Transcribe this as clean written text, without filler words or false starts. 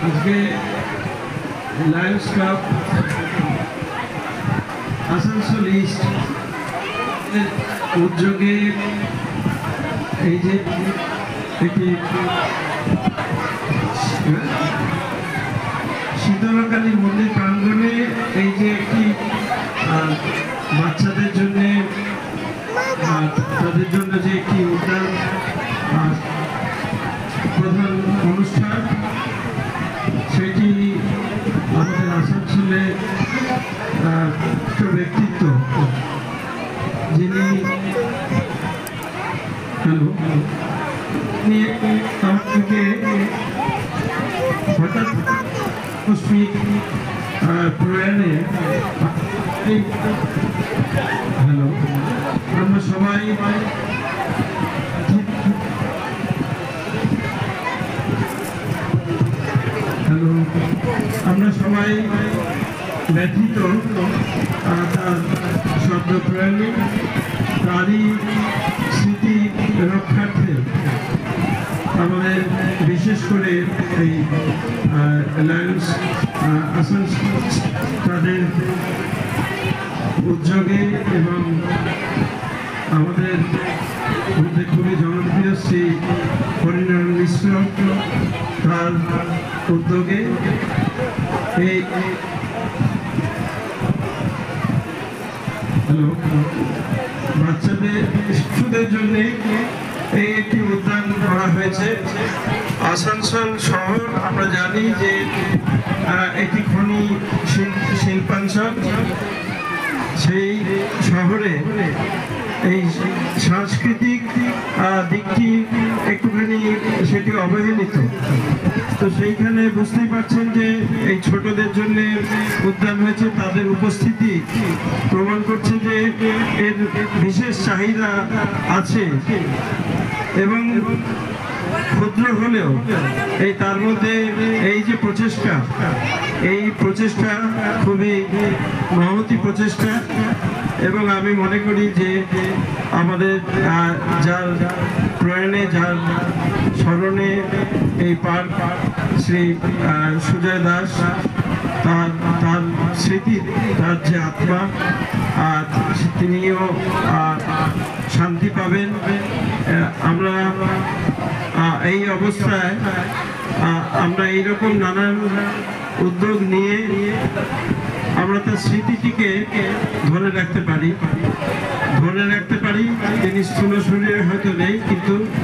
আজকে Lions club Asansol east উদ্যোগে এই যে একটি শীতলকালী মন্দির প্রাঙ্গণে এই যে একটি বাচ্চাদের জন্য তাদের জন্য যে একটি উদ্যান প্রধান অনুষ্ঠান, সেটি আমাদের আসানসোলে একটা ব্যক্তিত্ব, যিনি আমাকে হঠাৎ আকস্মিক প্রয়াণে আমরা সবাই ব্যথিত তার শব্দ প্রয়াণে। তারই স্মৃতি রক্ষার্থে আমাদের বিশেষ করে এই লায়ন্স আসানসোল তাদের উদ্যোগে এবং আমাদের মধ্যে খুবই জনপ্রিয় শ্রী হরিনারায়ণ মিশ্র তার উদ্যোগে এই বাচ্চাদের শিশুদের জন্য এই একটি উদ্যান করা হয়েছে। আসানসোল শহর আমরা জানি যে একটি খনি শিল্পাঞ্চল, সেই শহরে এই সাংস্কৃতিক দিকটি একটুখানি সেটি অবহেলিত। তো সেইখানে বুঝতেই পারছেন যে এই ছোটদের জন্য উদ্যান হয়েছে, তাদের উপস্থিতি প্রমাণ করছে যে এর বিশেষ চাহিদা আছে এবং ক্ষুদ্র হলেও এই তার মধ্যে এই যে প্রচেষ্টা খুবই মহতি প্রচেষ্টা। এবং আমি মনে করি যে আমাদের যার প্রয়াণে, যার স্মরণে এই পার্ক শ্রী সুজয় দাস, তার স্মৃতি, তার যে আত্মা, তিনিও শান্তি পাবেন। আমরা এই অবস্থায় আমরা এইরকম নানান উদ্যোগ নিয়ে আমরা তার স্মৃতিটিকে ধরে রাখতে পারি। তিনি স্থূল শরীরে হয়তো নেই, কিন্তু